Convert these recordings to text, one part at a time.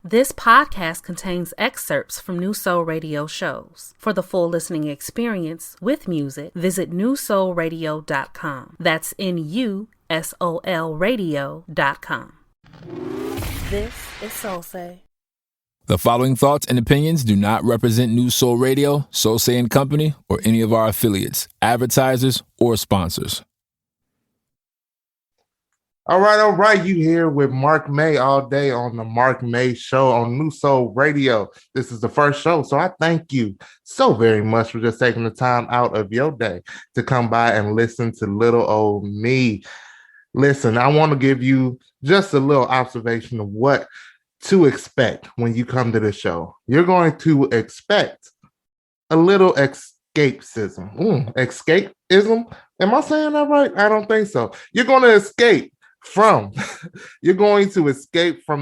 This podcast contains excerpts from New Soul Radio shows. For the full listening experience with music, visit newsoulradio.com. That's NUSOL radio.com. This is Solsei. The following thoughts and opinions do not represent New Soul Radio, Solsei and Company, or any of our affiliates, advertisers, or sponsors. All right. You here with Marc May all day on the Marc May Show on New Soul Radio. This is the first show, so I thank you so very much for just taking the time out of your day to come by and listen to little old me. Listen, I want to give you just a little observation of what to expect when you come to the show. You're going to expect a little escapism. Escapism? Am I saying that right? I don't think so. You're going to escape from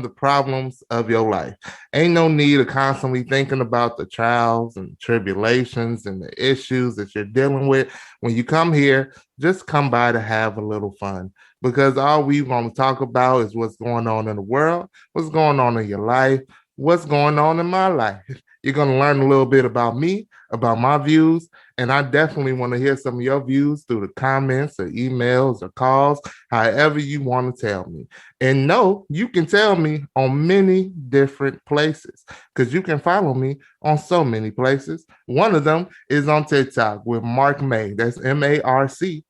the problems of your life. Ain't no need of constantly thinking about the trials and tribulations and the issues that you're dealing with. When you come here, just come by to have a little fun, because all we want to talk about is what's going on in the world, what's going on in your life, what's going on in my life. You're going to learn a little bit about me, about my views, and I definitely want to hear some of your views through the comments or emails or calls, however you want to tell me. And no, you can tell me on many different places, because you can follow me on so many places. One of them is on TikTok with Marc May. That's MARC_MAY.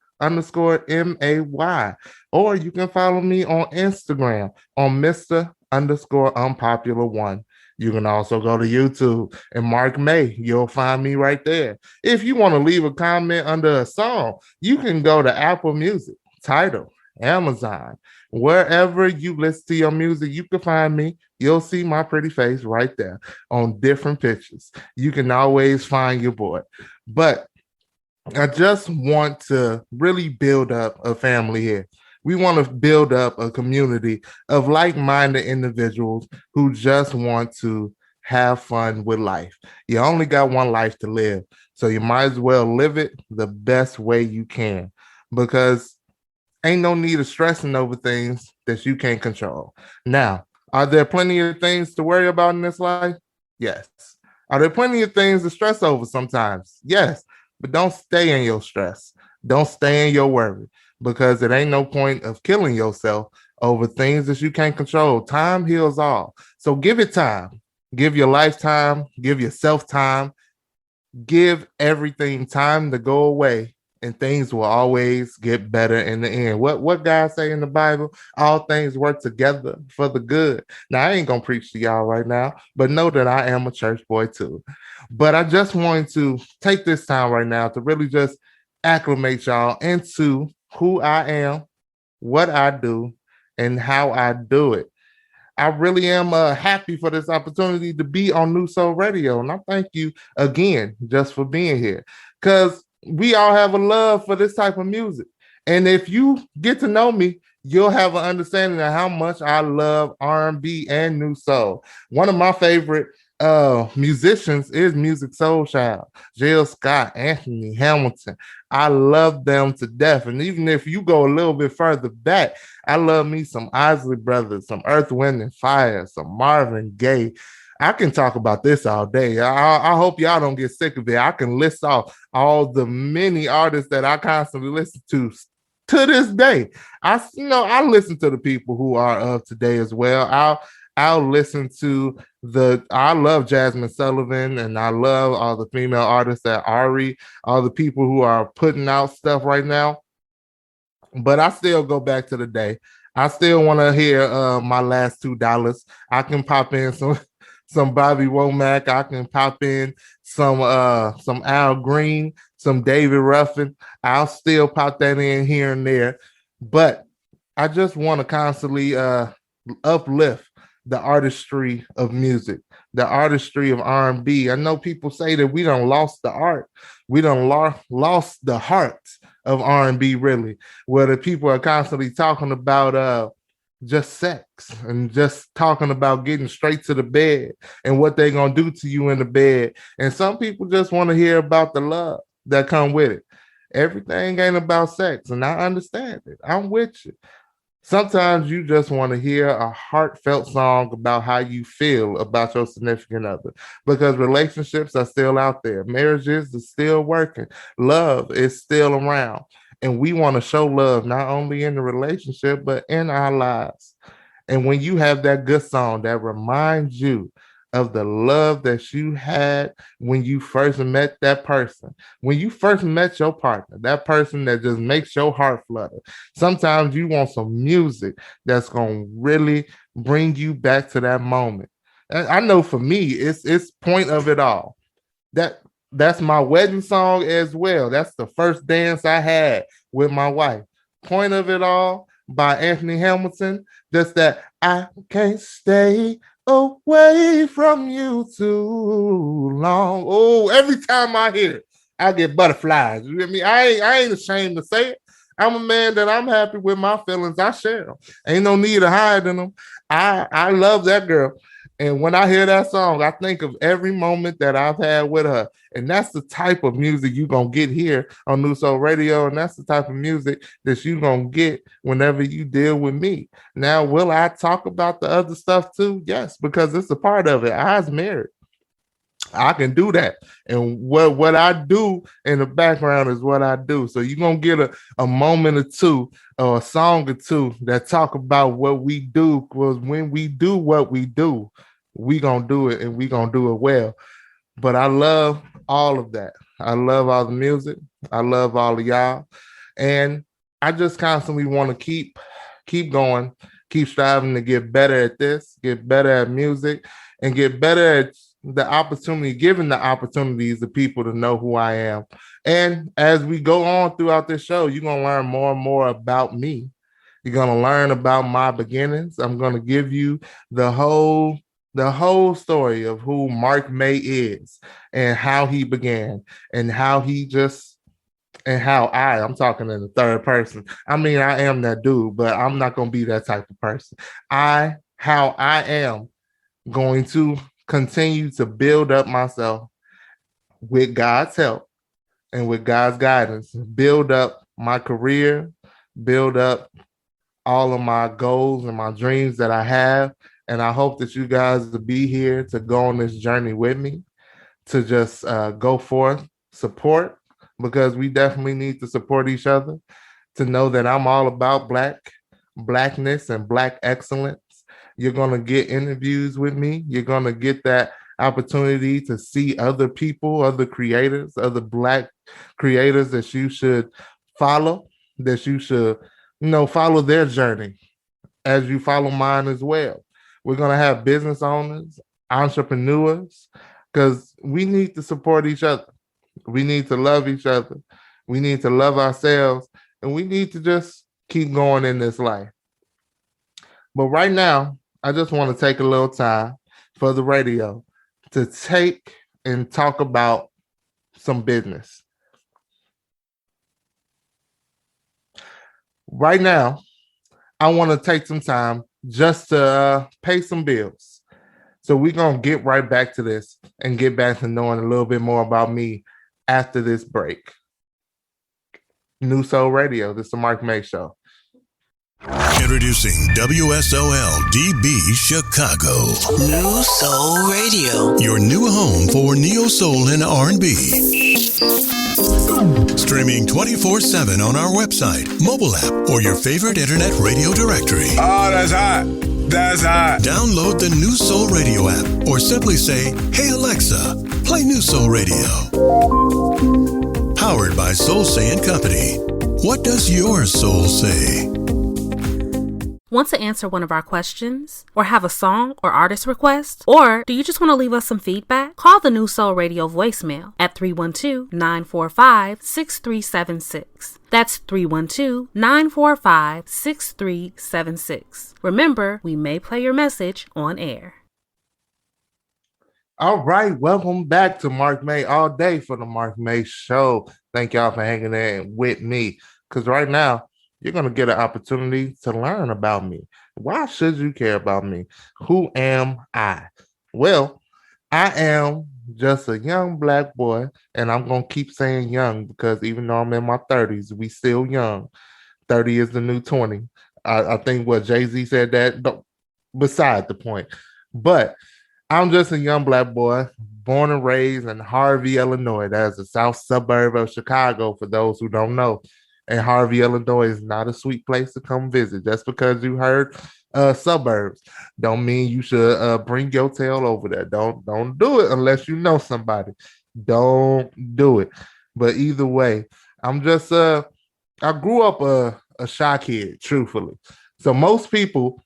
Or you can follow me on Instagram on Mr_Unpopular1. You can also go to YouTube and Marc May. You'll find me right there. If you want to leave a comment under a song, you can go to Apple Music, Tidal, Amazon, wherever you listen to your music, you can find me. You'll see my pretty face right there on different pictures. You can always find your boy. But I just want to really build up a family here. We want to build up a community of like-minded individuals who just want to have fun with life. You only got one life to live, so you might as well live it the best way you can, because ain't no need of stressing over things that you can't control. Now, are there plenty of things to worry about in this life? Yes. Are there plenty of things to stress over sometimes? Yes. But don't stay in your stress. Don't stay in your worry, because it ain't no point of killing yourself over things that you can't control. Time heals all. So give it time. Give your life time. Give yourself time. Give everything time to go away, and things will always get better in the end. What God say in the Bible? All things work together for the good. Now, I ain't going to preach to y'all right now, but know that I am a church boy too. But I just wanted to take this time right now to really just acclimate y'all into who I am, what I do, and how I do it. I really am happy for this opportunity to be on New Soul Radio, and I thank you again just for being here, because we all have a love for this type of music. And if you get to know me, you'll have an understanding of how much I love R&B and New Soul. One of my favorite musicians is Music Soul Child, Jill Scott, Anthony Hamilton. I love them to death. And even if you go a little bit further back, I love me some Isley Brothers, some Earth, Wind and Fire, some Marvin Gaye. I can talk about this all day. I hope y'all don't get sick of it. I can list off all the many artists that I constantly listen to this day. I listen to the people who are of today as well. I'll listen to I love Jasmine Sullivan, and I love all the female artists that Ari, all the people who are putting out stuff right now. But I still go back to the day. I still want to hear my last $2. I can pop in some Bobby Womack. I can pop in some Al Green, some David Ruffin. I'll still pop that in here and there. But I just want to constantly uplift the artistry of music, the artistry of R&B. I know people say that we done lost the art. We done lost the heart of R&B, really, where the people are constantly talking about just sex and just talking about getting straight to the bed and what they're going to do to you in the bed. And some people just want to hear about the love that come with it. Everything ain't about sex, and I understand it. I'm with you. Sometimes you just want to hear a heartfelt song about how you feel about your significant other, because relationships are still out there. Marriages are still working. Love is still around. And we want to show love not only in the relationship, but in our lives. And when you have that good song that reminds you of the love that you had when you first met that person, when you first met your partner, that person that just makes your heart flutter. Sometimes you want some music that's going to really bring you back to that moment. And I know for me, it's Point of It All. That that's my wedding song as well. That's the first dance I had with my wife. Point of It All by Anthony Hamilton. Just that I can't stay away from you too long. Oh, every time I hear it, I get butterflies. You know what I mean? I ain't ashamed to say it. I'm a man that I'm happy with my feelings. I share them. Ain't no need of hiding them. I love that girl. And when I hear that song, I think of every moment that I've had with her. And that's the type of music you're going to get here on New Soul Radio. And that's the type of music that you're going to get whenever you deal with me. Now, will I talk about the other stuff too? Yes, because it's a part of it. I was married. I can do that. And what I do in the background is what I do. So you're going to get a moment or two or a song or two that talk about what we do. Because when we do what we do, we going to do it and we going to do it well. But I love all of that. I love all the music. I love all of y'all. And I just constantly want to keep going, keep striving to get better at this, get better at music, and get better at the opportunity, giving the opportunities to people to know who I am. And as we go on throughout this show, you're going to learn more and more about me. You're going to learn about my beginnings. I'm going to give you the whole story of who Marc May is and how he began and how I'm talking in the third person. I mean, I am that dude, but I'm not going to be that type of person. How I am going to continue to build up myself with God's help and with God's guidance, build up my career, build up all of my goals and my dreams that I have. And I hope that you guys will be here to go on this journey with me, to just go forth, support, because we definitely need to support each other, to know that I'm all about blackness and Black excellence. You're going to get interviews with me. You're going to get that opportunity to see other people, other creators, other Black creators that you should follow, that you should, follow their journey as you follow mine as well. We're going to have business owners, entrepreneurs, because we need to support each other. We need to love each other. We need to love ourselves, and we need to just keep going in this life. But right now, I just want to take a little time for the radio to take and talk about some business. Right now, I want to take some time just to pay some bills. So we're going to get right back to this and get back to knowing a little bit more about me after this break. New Soul Radio, this is the Marc May Show. Introducing WSOL DB Chicago. New Soul Radio. Your new home for neo soul and R&B. Streaming 24/7 on our website, mobile app, or your favorite internet radio directory. Oh, that's hot. That's hot. Download the New Soul Radio app or simply say, "Hey Alexa, play New Soul Radio." Powered by Solsei and Company. What does your soul say? Want to answer one of our questions? Or have a song or artist request? Or do you just want to leave us some feedback? Call the New Soul Radio voicemail at 312-945-6376. That's 312-945-6376. Remember, we may play your message on air. All right, welcome back to Marc May All Day for the Marc May Show. Thank y'all for hanging there with me, because right now, you're going to get an opportunity to learn about me. Why should you care about me? Who am I? Well, I am just a young Black boy, and I'm going to keep saying young because even though I'm in my 30s, we still young. 30 is the new 20. I think what Jay-Z said that beside the point. But I'm just a young black boy born and raised in Harvey, Illinois. That is a south suburb of Chicago for those who don't know. And Harvey, Illinois is not a sweet place to come visit. Just because you heard suburbs don't mean you should bring your tail over there. Don't do it unless you know somebody. Don't do it. But either way, I'm just I grew up a shy kid, truthfully. So most people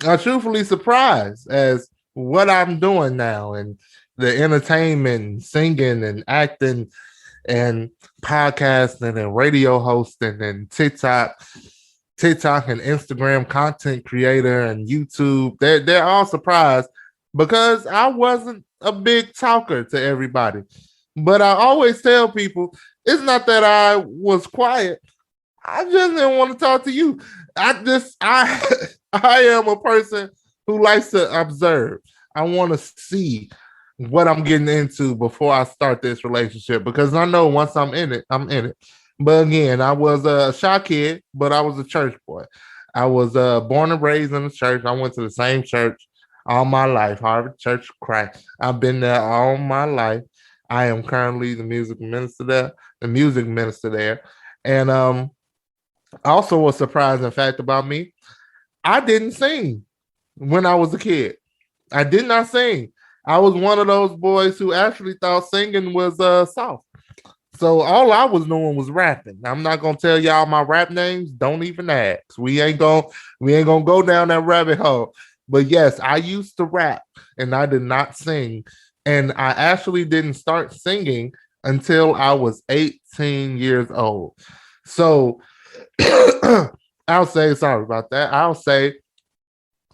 are truthfully surprised as what I'm doing now and the entertainment, singing and acting and podcasting and radio hosting and TikTok and Instagram content creator and YouTube. They're all surprised because I wasn't a big talker to everybody. But I always tell people it's not that I was quiet. I just didn't want to talk to you. I I am a person who likes to observe. I want to see what I'm getting into before I start this relationship because I know once I'm in it, I'm in it. But again, I was a shy kid, but I was a church boy. I was born and raised in the church. I went to the same church all my life, Harvard Church of Christ. I've been there all my life. I am currently the music minister there. And also a surprising fact about me, I didn't sing when I was a kid. I did not sing. I was one of those boys who actually thought singing was soft. So all I was doing was rapping. I'm not gonna tell y'all my rap names. Don't even ask. We ain't gonna go down that rabbit hole. But yes, I used to rap and I did not sing. And I actually didn't start singing until I was 18 years old. So I'll say sorry about that. I'll say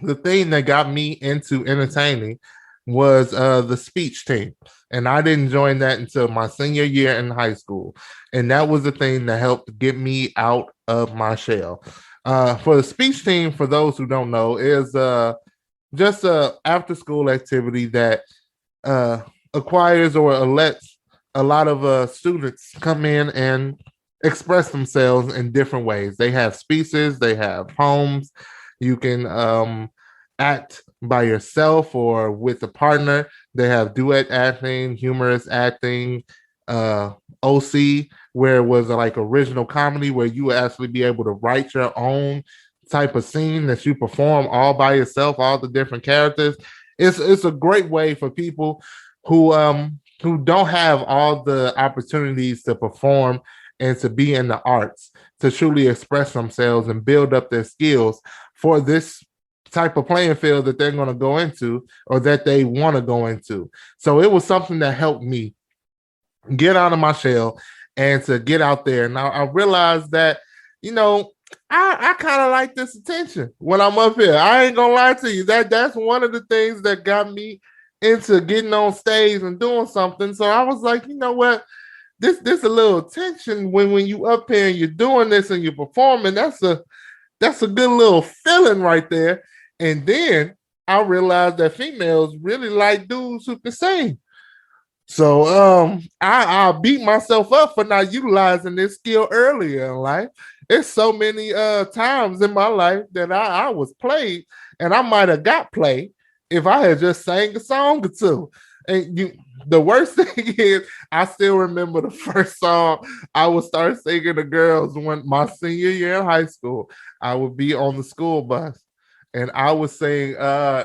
the thing that got me into entertaining was the speech team. And I didn't join that until my senior year in high school. And that was the thing that helped get me out of my shell. For the speech team, for those who don't know, is just a after school activity that acquires or lets a lot of students come in and express themselves in different ways. They have speeches, they have poems. You can act by yourself or with a partner. They have duet acting, humorous acting, OC, where it was like original comedy, where you would actually be able to write your own type of scene that you perform all by yourself, all the different characters. It's a great way for people who don't have all the opportunities to perform and to be in the arts to truly express themselves and build up their skills for this type of playing field that they're going to go into or that they want to go into. So it was something that helped me get out of my shell and to get out there. Now I realized that, I kind of like this attention when I'm up here. I ain't gonna lie to you. That's one of the things that got me into getting on stage and doing something. So I was like, you know what? This a little attention when you up here and you're doing this and you're performing. That's a good little feeling right there. And then I realized that females really like dudes who can sing. So I beat myself up for not utilizing this skill earlier in life. It's so many times in my life that I was played, and I might have got played if I had just sang a song or two. And the worst thing is, I still remember the first song I would start singing to girls when my senior year in high school. I would be on the school bus, and I would sing.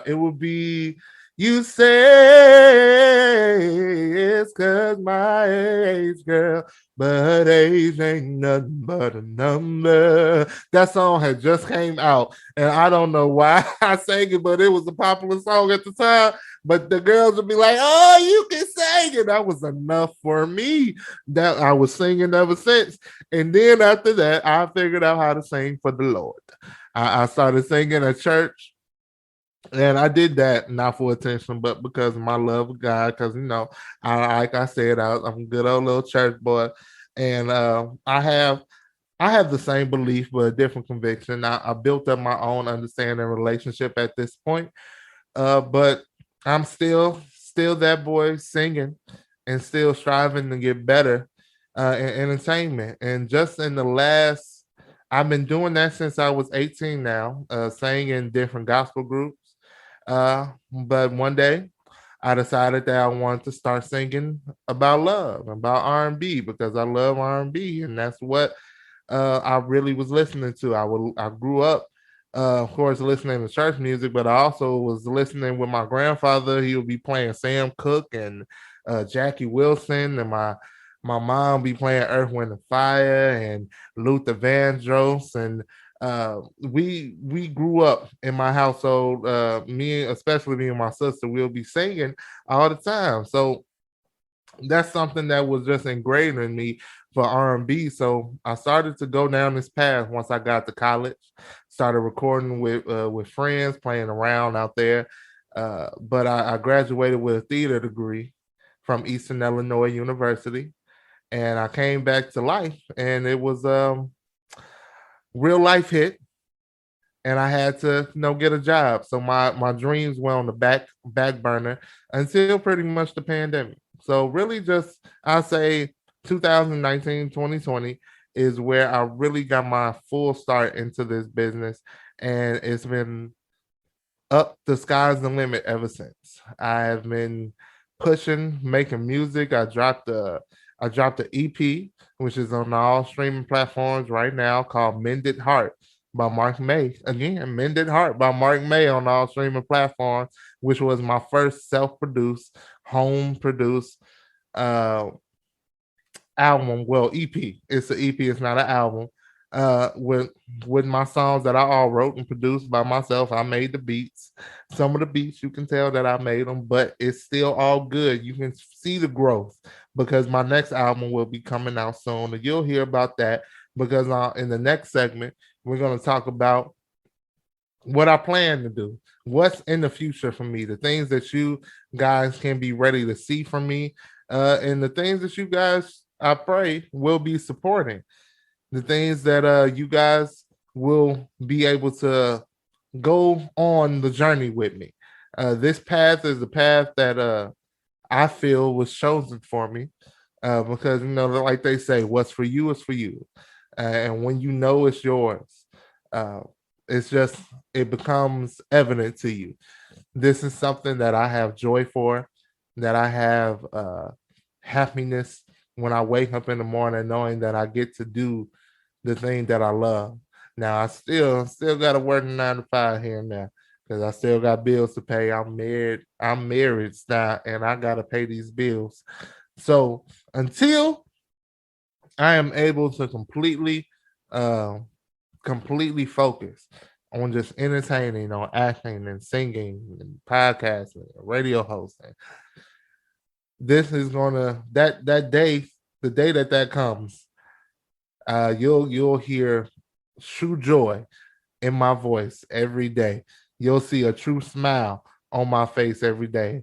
It would be, "You say it's 'cause my age, girl, but age ain't nothing but a number." That song had just came out, and I don't know why I sang it, but it was a popular song at the time. But the girls would be like, "Oh, you can sing it." That was enough for me. That I was singing ever since. And then after that, I figured out how to sing for the Lord. I started singing at church. And I did that not for attention, but because of my love of God. Because like I said, I'm a good old little church boy, and I have the same belief but a different conviction. I built up my own understanding and relationship at this point, but I'm still that boy singing and still striving to get better in entertainment. And just in the last, I've been doing that since I was 18 now, sang in different gospel groups. But one day I decided that I wanted to start singing about love, about R&B, because I love R&B, and that's what I really was listening to. I grew up, of course, listening to church music, but I also was listening with my grandfather. He would be playing Sam Cooke and Jackie Wilson, and my mom be playing Earth, Wind, and Fire and Luther Vandross, and we grew up in my household. Especially me and my sister, we'll be singing all the time. So that's something that was just ingrained in me for R&B. So I started to go down this path once I got to college. Started recording with friends, playing around out there. But I graduated with a theater degree from Eastern Illinois University, and I came back to life, and it was real life hit, and I had to get a job. So my dreams were on the back burner until pretty much the pandemic. So really just I say 2019, 2020 is where I really got my full start into this business, and it's been up, the sky's the limit ever since. I have been pushing, making music. I dropped the EP, which is on all streaming platforms right now, called Mended Heart by Marc May. Again, Mended Heart by Marc May on all streaming platforms, which was my first self-produced, home-produced album. Well, EP. It's an EP, it's not an album. With my songs that I all wrote and produced by myself. I made the beats. Some of the beats you can tell that I made them, but it's still all good. You can see the growth because my next album will be coming out soon, and you'll hear about that because in the next segment we're going to talk about what I plan to do, what's in the future for me, the things that you guys can be ready to see from me, and the things that you guys, I pray, will be supporting. The things that you guys will be able to go on the journey with me. This path is the path that I feel was chosen for me because, like they say, what's for you is for you. And when you know it's yours, it becomes evident to you. This is something that I have joy for, that I have happiness when I wake up in the morning knowing that I get to do the thing that I love. Now I still got to work 9 to 5 here and there because I still got bills to pay. I'm married now, and I got to pay these bills. So until I am able to completely focus on just entertaining, on acting and singing and podcasting, and radio hosting, this is gonna that day, the day that comes. You'll hear true joy in my voice every day. You'll see a true smile on my face every day.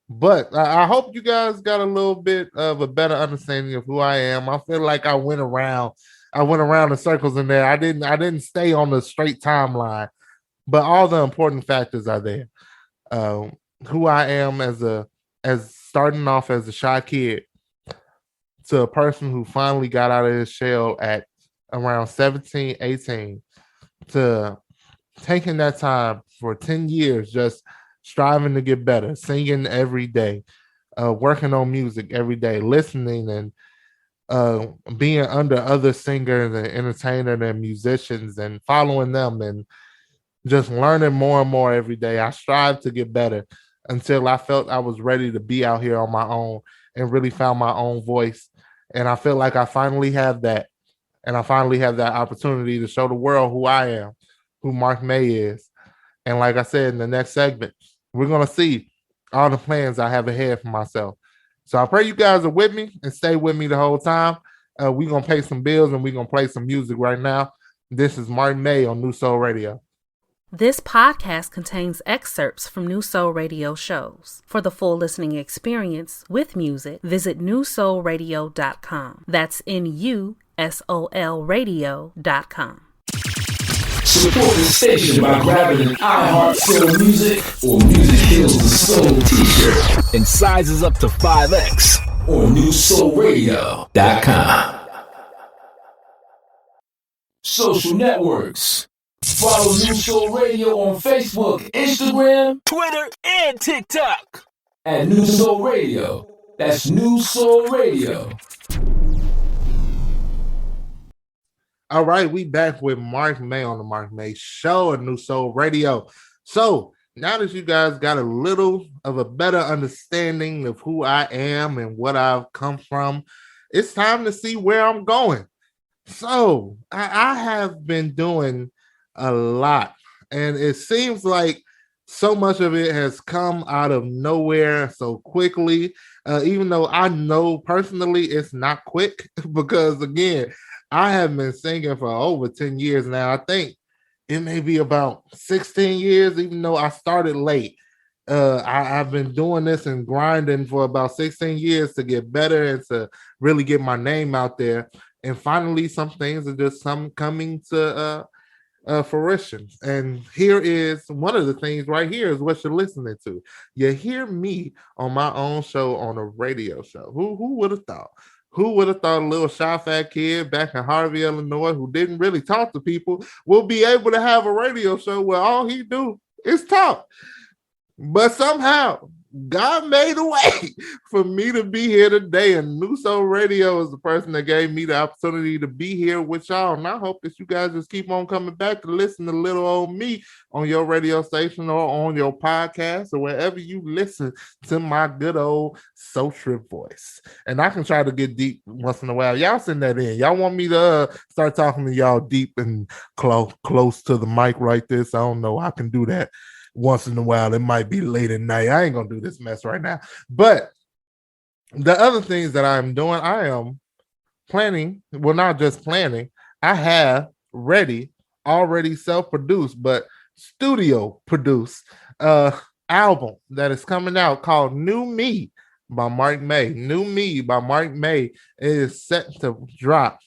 But I hope you guys got a little bit of a better understanding of who I am. I feel like I went around in circles in there. I didn't stay on the straight timeline, but all the important factors are there. Who I am as starting off as a shy kid to a person who finally got out of his shell at around 17, 18, to taking that time for 10 years, just striving to get better, singing every day, working on music every day, listening and being under other singers and entertainers and musicians and following them and just learning more and more every day. I strive to get better until I felt I was ready to be out here on my own and really found my own voice. And I feel like I finally have that. And I finally have that opportunity to show the world who I am, who Marc May is. And like I said, in the next segment, we're going to see all the plans I have ahead for myself. So I pray you guys are with me and stay with me the whole time. We're going to pay some bills and we're going to play some music right now. This is Marc May on New Soul Radio. This podcast contains excerpts from New Soul Radio shows. For the full listening experience with music, visit newsoulradio.com. That's NUSOL radio.com. Support the station by grabbing an iHeart Soul Music or Music Heals the Soul t-shirt in sizes up to 5X or newsoulradio.com. social networks. Follow New Soul Radio on Facebook, Instagram, Twitter, and TikTok at New Soul Radio. That's New Soul Radio. All right, we back with Marc May on the Marc May Show at New Soul Radio. So now that you guys got a little of a better understanding of who I am and what I've come from, it's time to see where I'm going. So I have been doing a lot, and it seems like so much of it has come out of nowhere so quickly, even though I know personally it's not quick because, again, I have been singing for over 10 years now. I think it may be about 16 years, even though I started late. I've been doing this and grinding for about 16 years to get better and to really get my name out there. And finally, some things are just coming to fruition. And here is one of the things right here is what you're listening to. You hear me on my own show on a radio show. Who would have thought? Who would have thought a little shy fat kid back in Harvey, Illinois, who didn't really talk to people, will be able to have a radio show where all he do is talk? But somehow God made a way for me to be here today, and New Soul Radio is the person that gave me the opportunity to be here with y'all. And I hope that you guys just keep on coming back to listen to little old me on your radio station or on your podcast or wherever you listen to my good old soul trip voice. And I can try to get deep once in a while. Y'all send that in. Y'all want me to start talking to y'all deep and close to the mic right there? So I don't know. I can do that once in a while. It might be late at night. I ain't gonna do this mess right now. But the other things that I'm doing, I am planning, well, not just planning, I have already self-produced, but studio produced album that is coming out called New Me by Marc May. New Me by Marc May is set to drop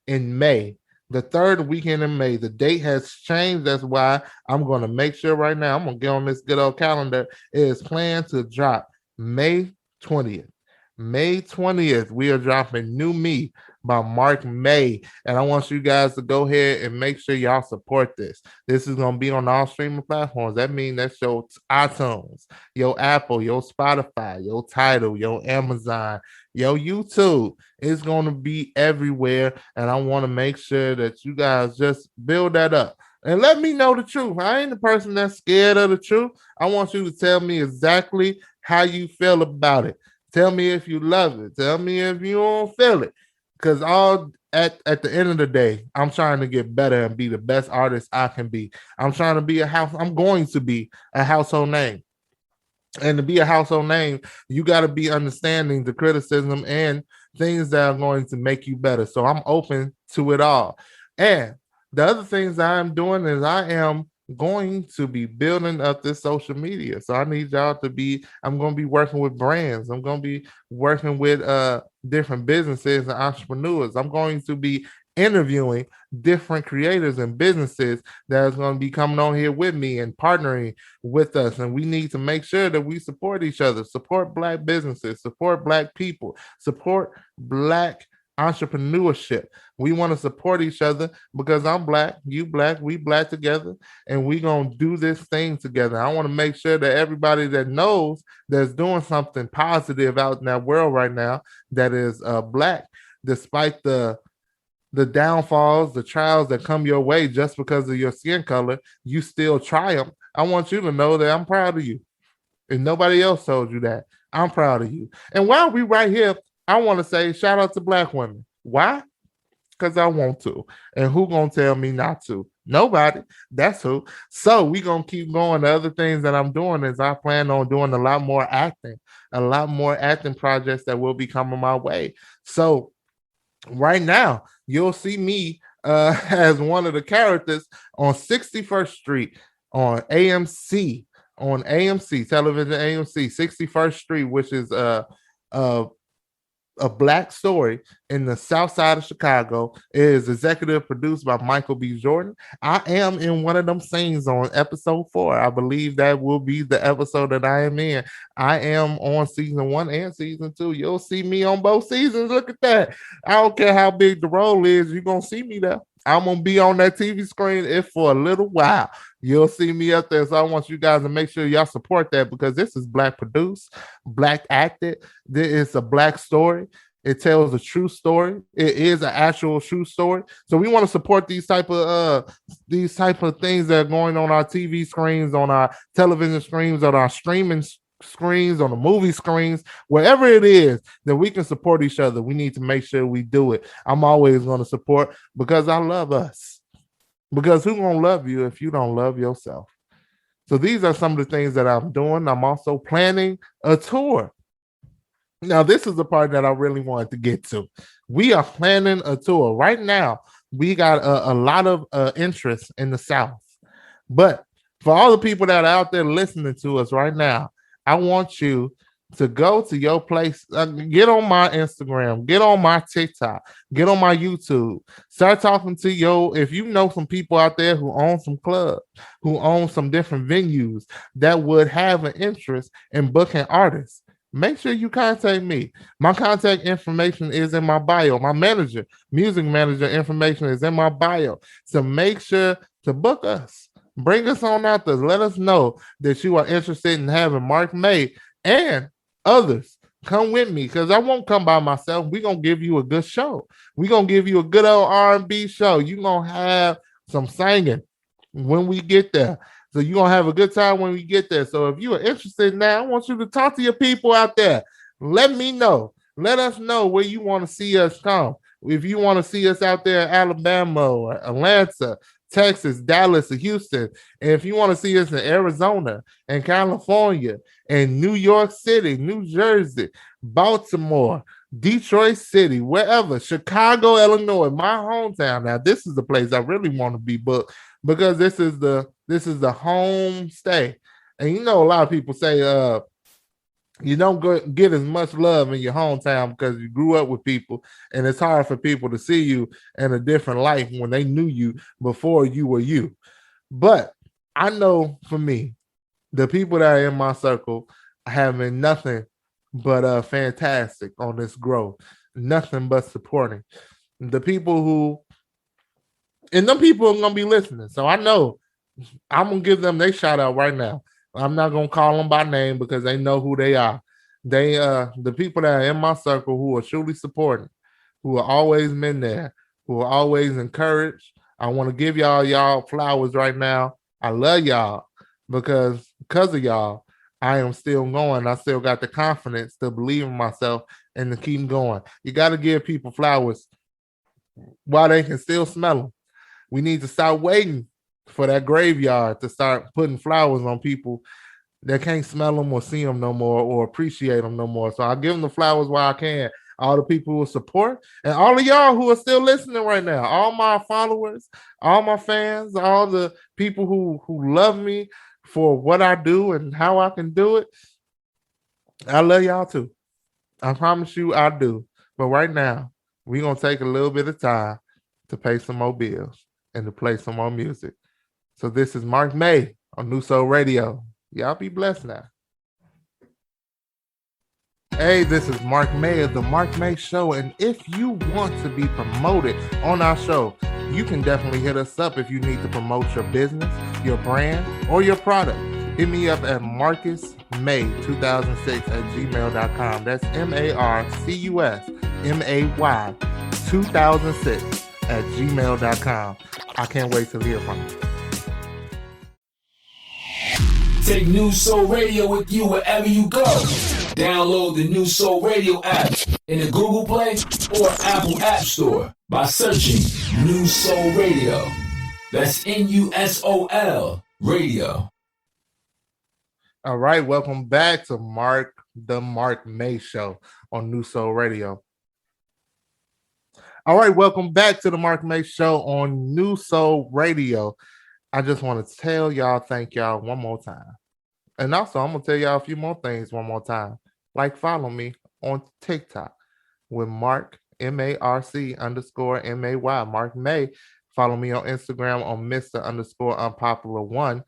in May. The third weekend in May. The date has changed. That's why I'm going to make sure right now, I'm going to get on this good old calendar. It is planned to drop May 20th. May 20th, we are dropping New Me by Marc May. And I want you guys to go ahead and make sure y'all support this. This is going to be on all streaming platforms. That means that's your iTunes, your Apple, your Spotify, your Tidal, your Amazon, your YouTube. It's going to be everywhere. And I want to make sure that you guys just build that up. And let me know the truth. I ain't the person that's scared of the truth. I want you to tell me exactly how you feel about it. Tell me if you love it. Tell me if you don't feel it. Because all at the end of the day, I'm trying to get better and be the best artist I can be. I'm trying to be I'm going to be a household name. And to be a household name, you got to be understanding the criticism and things that are going to make you better. So I'm open to it all. And the other things I'm doing is I am going to be building up this social media. So I need y'all I'm going to be working with brands. I'm going to be working with different businesses and entrepreneurs. I'm going to be interviewing different creators and businesses that is going to be coming on here with me and partnering with us. And we need to make sure that we support each other, support Black businesses, support Black people, support Black entrepreneurship. We want to support each other because I'm Black, you Black, we Black together, and we gonna do this thing together. I want to make sure that everybody that knows that's doing something positive out in that world right now that is Black, despite the downfalls, the trials that come your way just because of your skin color, you still triumph. I want you to know that I'm proud of you. If nobody else told you that, I'm proud of you. And while we right here, I want to say shout out to Black women. Why? Because I want to. And who gonna tell me not to? Nobody. That's who. So we gonna keep going. The other things that I'm doing is I plan on doing a lot more acting projects that will be coming my way. So right now, you'll see me as one of the characters on 61st Street on AMC, television AMC, 61st Street, which is a Black story in the South Side of Chicago. It is executive produced by Michael B. Jordan. I am in one of them scenes on episode 4. I believe that will be the episode that I am in. I am on season 1 and season 2. You'll see me on both seasons. Look at that. I don't care how big the role is. You're going to see me there. I'm gonna be on that TV screen if for a little while. You'll see me up there. So I want you guys to make sure y'all support that because this is Black produced, Black acted. This is a Black story. It tells a true story. It is an actual true story. So we want to support these type of things that are going on our TV screens, on our television screens, on our streaming screens, on the movie screens, wherever it is that we can support each other. We need to make sure we do it. I'm always going to support because I love us. Because who's going to love you if you don't love yourself? So these are some of the things that I'm doing. I'm also planning a tour. Now, this is the part that I really wanted to get to. We are planning a tour. Right now, we got a lot of interest in the South. But for all the people that are out there listening to us right now, I want you to go to your place, get on my Instagram, get on my TikTok, get on my YouTube, start talking to if you know some people out there who own some clubs, who own some different venues that would have an interest in booking artists. Make sure you contact me. My contact information is in my bio. My music manager information is in my bio. So make sure to book us. Bring us on out there. Let us know that you are interested in having Marc May and others come with me because I won't come by myself. We're going to give you a good show. We're going to give you a good old R&B show. You're going to have some singing when we get there. So you're going to have a good time when we get there. So if you are interested now, I want you to talk to your people out there. Let me know. Let us know where you want to see us come. If you want to see us out there in Alabama or Atlanta, Texas, Dallas, or Houston, and if you want to see us in Arizona and California and New York City, New Jersey, Baltimore, Detroit City, wherever, Chicago, Illinois, my hometown. Now, this is the place I really want to be booked because this is the home stay. And you know, a lot of people say you don't get as much love in your hometown because you grew up with people, and it's hard for people to see you in a different life when they knew you before you were you. But I know for me, the people that are in my circle have been nothing but fantastic on this growth, nothing but supporting. The people and them people are going to be listening. So I know I'm going to give them their shout out right now. I'm not going to call them by name because they know who they are. They the people that are in my circle who are truly supporting, who are always been there, who are always encouraged. I want to give y'all flowers right now. I love y'all because of y'all, I am still going. I still got the confidence to believe in myself and to keep going. You got to give people flowers while they can still smell them. We need to start waiting for that graveyard to start putting flowers on people that can't smell them or see them no more or appreciate them no more. So I give them the flowers while I can. All the people who support and all of y'all who are still listening right now, all my followers, all my fans, all the people who love me for what I do and how I can do it. I love y'all too. I promise you I do. But right now, we're going to take a little bit of time to pay some more bills and to play some more music. So this is Marc May on New Soul Radio. Y'all be blessed now. Hey, this is Marc May of The Marc May Show. And if you want to be promoted on our show, you can definitely hit us up if you need to promote your business, your brand, or your product. Hit me up at marcusmay2006@gmail.com. That's MarcusMay2006@gmail.com. I can't wait to hear from you. Take New Soul Radio with you wherever you go. Download the New Soul Radio app in the Google Play or Apple App Store by searching New Soul Radio. That's NUSOL Radio. All right, welcome back to the Marc May Show on New Soul Radio. All right, welcome back to the Marc May Show on New Soul Radio. I just want to tell y'all, thank y'all one more time. And also, I'm going to tell y'all a few more things one more time. Like, follow me on TikTok with Marc, MARC_MAY, Marc May. Follow me on Instagram on Mr_unpopular1.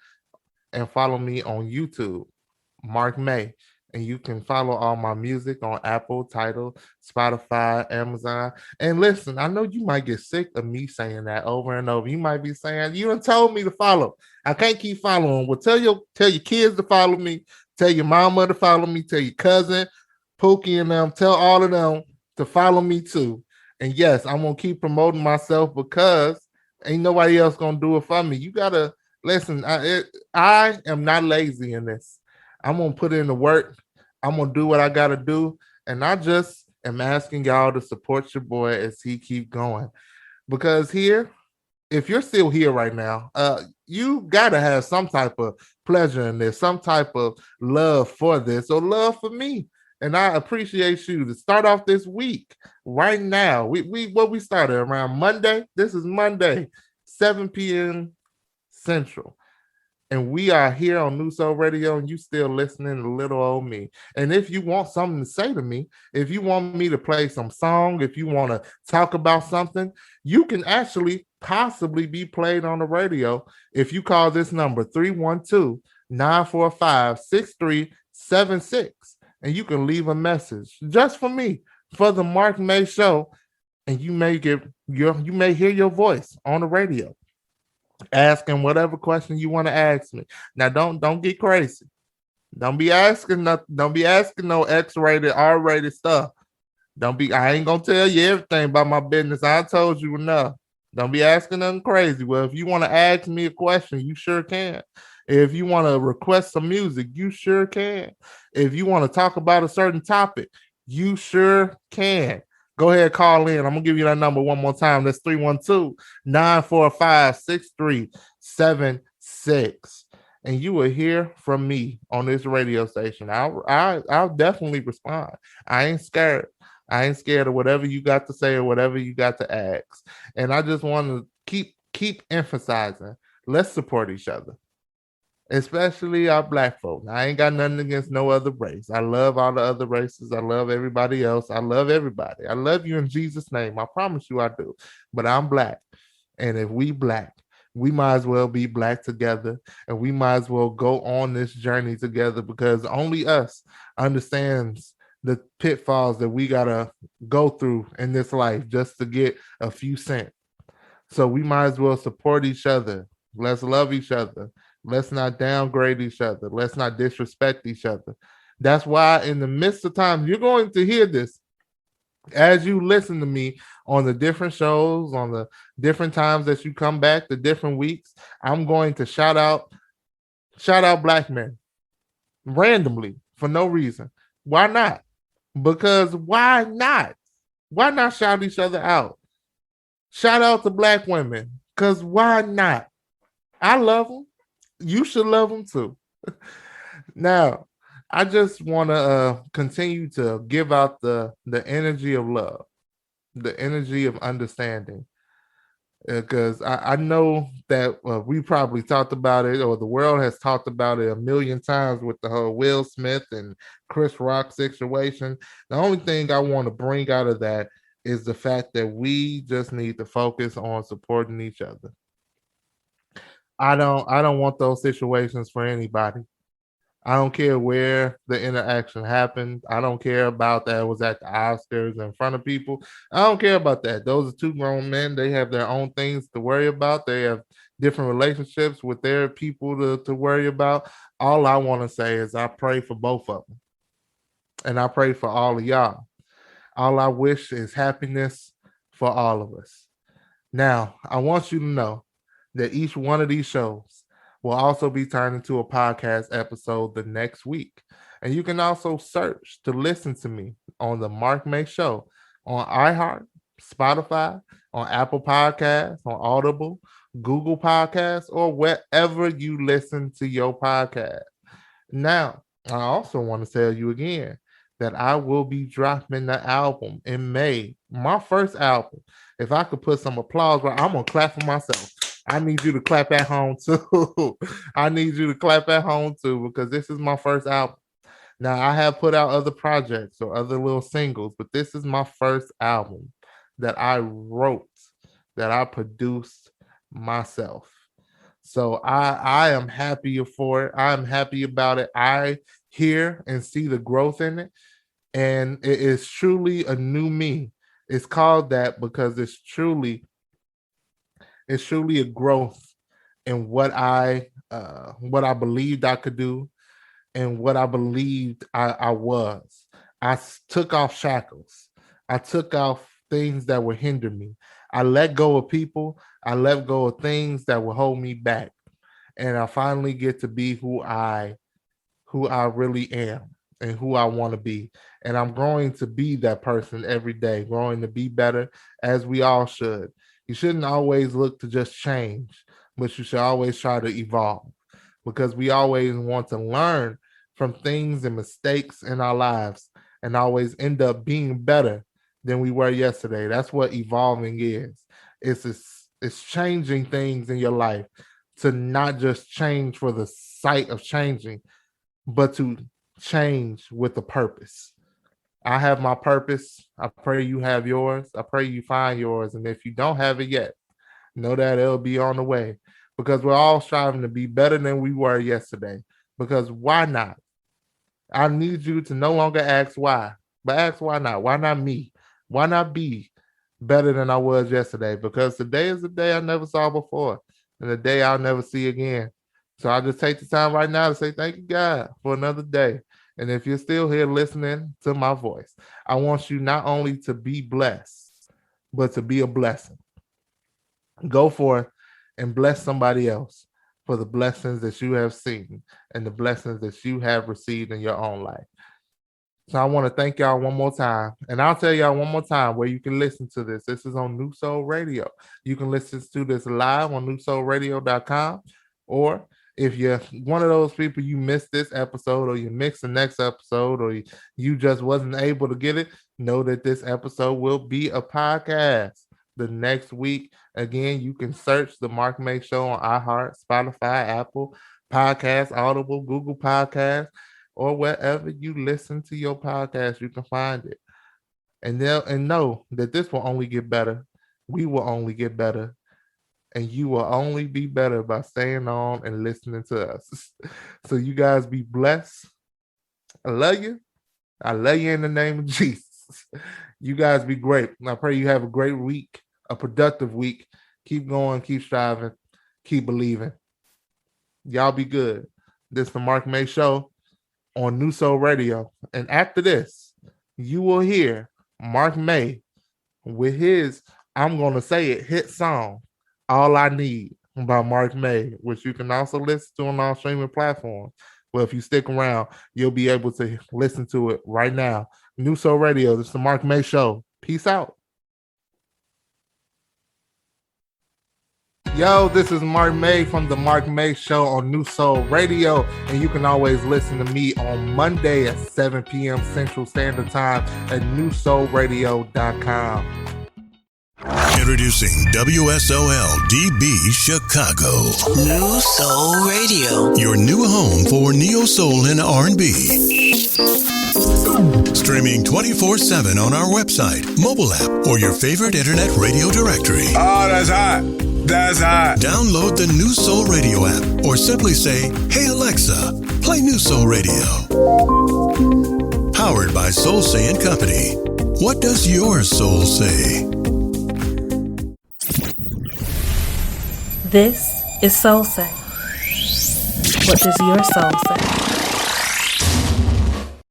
And follow me on YouTube, Marc May. And you can follow all my music on Apple, Tidal, Spotify, Amazon. And listen, I know you might get sick of me saying that over and over. You might be saying, you done told me to follow. I can't keep following. Well, tell your kids to follow me. Tell your mama to follow me. Tell your cousin, Pookie and them. Tell all of them to follow me too. And yes, I'm going to keep promoting myself because ain't nobody else going to do it for me. You got to listen. I am not lazy in this. I'm going to put in the work. I'm going to do what I got to do. And I just am asking y'all to support your boy as he keep going. Because here, if you're still here right now, you got to have some type of pleasure in this, some type of love for this or love for me. And I appreciate you to start off this week right now. We started around Monday. This is Monday, 7 p.m. Central. And we are here on New Soul Radio, and you still listening to little old me. And if you want something to say to me, if you want me to play some song, if you want to talk about something, you can actually possibly be played on the radio if you call this number 312-945-6376. And you can leave a message just for me, for the Marc May Show, and you may hear your voice on the radio. Asking whatever question you want to ask me. Now, don't get crazy. Don't be asking no X-rated, R-rated stuff. I ain't gonna tell you everything about my business. I told you enough. Don't be asking nothing crazy. Well, if you want to ask me a question, you sure can. If you want to request some music, you sure can. If you want to talk about a certain topic, you sure can. Go ahead, call in. I'm going to give you that number one more time. That's 312-945-6376. And you will hear from me on this radio station. I'll definitely respond. I ain't scared. I ain't scared of whatever you got to say or whatever you got to ask. And I just want to keep emphasizing, let's support each other. Especially our Black folk. I ain't got nothing against no other race. I love all the other races. I love everybody else. I love everybody. I love you in Jesus' name. I promise you I do. But I'm Black. And if we Black, we might as well be Black together. And we might as well go on this journey together because only us understands the pitfalls that we got to go through in this life just to get a few cents. So we might as well support each other. Let's love each other. Let's not downgrade each other. Let's not disrespect each other. That's why in the midst of time, you're going to hear this as you listen to me on the different shows, on the different times that you come back, the different weeks. I'm going to shout out Black men randomly for no reason. Why not? Because why not? Why not shout each other out? Shout out to Black women because why not? I love them. You should love them too. Now, I just want to continue to give out the energy of love, the energy of understanding, because I know that we probably talked about it, or the world has talked about it a million times with the whole Will Smith and Chris Rock situation. The only thing I want to bring out of that is the fact that we just need to focus on supporting each other. I don't want those situations for anybody. I don't care where the interaction happened. I don't care about that. It was at the Oscars in front of people. I don't care about that. Those are two grown men. They have their own things to worry about. They have different relationships with their people to worry about. All I want to say is I pray for both of them. And I pray for all of y'all. All I wish is happiness for all of us. Now, I want you to know that each one of these shows will also be turned into a podcast episode the next week. And you can also search to listen to me on the Marc May Show on iHeart, Spotify, on Apple Podcasts, on Audible, Google Podcasts, or wherever you listen to your podcast. Now, I also want to tell you again that I will be dropping the album in May, my first album. If I could put some applause, I'm going to clap for myself. I need you to clap at home too. I need you to clap at home too, because this is my first album. Now, I have put out other projects or other little singles, but this is my first album that I wrote, that I produced myself. So I am happy for it. I'm happy about it. I hear and see the growth in it. And it is truly a new me. It's called that because it's truly a growth in what I believed I could do and what I believed I was. I took off shackles. I took off things that would hinder me. I let go of people. I let go of things that would hold me back. And I finally get to be who I really am and who I want to be. And I'm growing to be that person every day, growing to be better, as we all should. You shouldn't always look to just change, but you should always try to evolve, because we always want to learn from things and mistakes in our lives and always end up being better than we were yesterday. That's what evolving is. It's changing things in your life, to not just change for the sake of changing, but to change with a purpose. I have my purpose. I pray you have yours. I pray you find yours. And if you don't have it yet, know that it'll be on the way, because we're all striving to be better than we were yesterday. Because why not? I need you to no longer ask why, but ask why not? Why not me? Why not be better than I was yesterday? Because today is the day I never saw before, and the day I'll never see again. So I just take the time right now to say thank you, God, for another day. And if you're still here listening to my voice, I want you not only to be blessed, but to be a blessing. Go forth and bless somebody else for the blessings that you have seen and the blessings that you have received in your own life. So I want to thank y'all one more time. And I'll tell y'all one more time where you can listen to this. This is on New Soul Radio. You can listen to this live on newsoulradio.com. Or if you're one of those people, you missed this episode, or you missed the next episode, or you just wasn't able to get it, know that this episode will be a podcast the next week. Again, you can search the Marc May Show on iHeart, Spotify, Apple Podcasts, Audible, Google Podcasts, or wherever you listen to your podcast, you can find it. And know that this will only get better. We will only get better. And you will only be better by staying on and listening to us. So you guys be blessed. I love you. I love you in the name of Jesus. You guys be great. I pray you have a great week, a productive week. Keep going, keep striving, keep believing. Y'all be good. This is the Marc May Show on New Soul Radio. And after this, you will hear Marc May with his, I'm going to say it, hit song, All I Need, by Marc May, which you can also listen to on all streaming platforms. Well, if you stick around, you'll be able to listen to it right now. New Soul Radio, this is the Marc May Show. Peace out. Yo, this is Marc May from the Marc May Show on New Soul Radio, and you can always listen to me on Monday at 7 p.m. Central Standard Time at newsoulradio.com. Introducing WSOL DB Chicago. New Soul Radio. Your new home for neo soul and R&B. Streaming 24/7 on our website, mobile app, or your favorite internet radio directory. Oh, that's hot. That's hot. Download the New Soul Radio app or simply say, "Hey Alexa, play New Soul Radio." Powered by Solsei and Company. What does your soul say? This is Solsei. What does your soul say?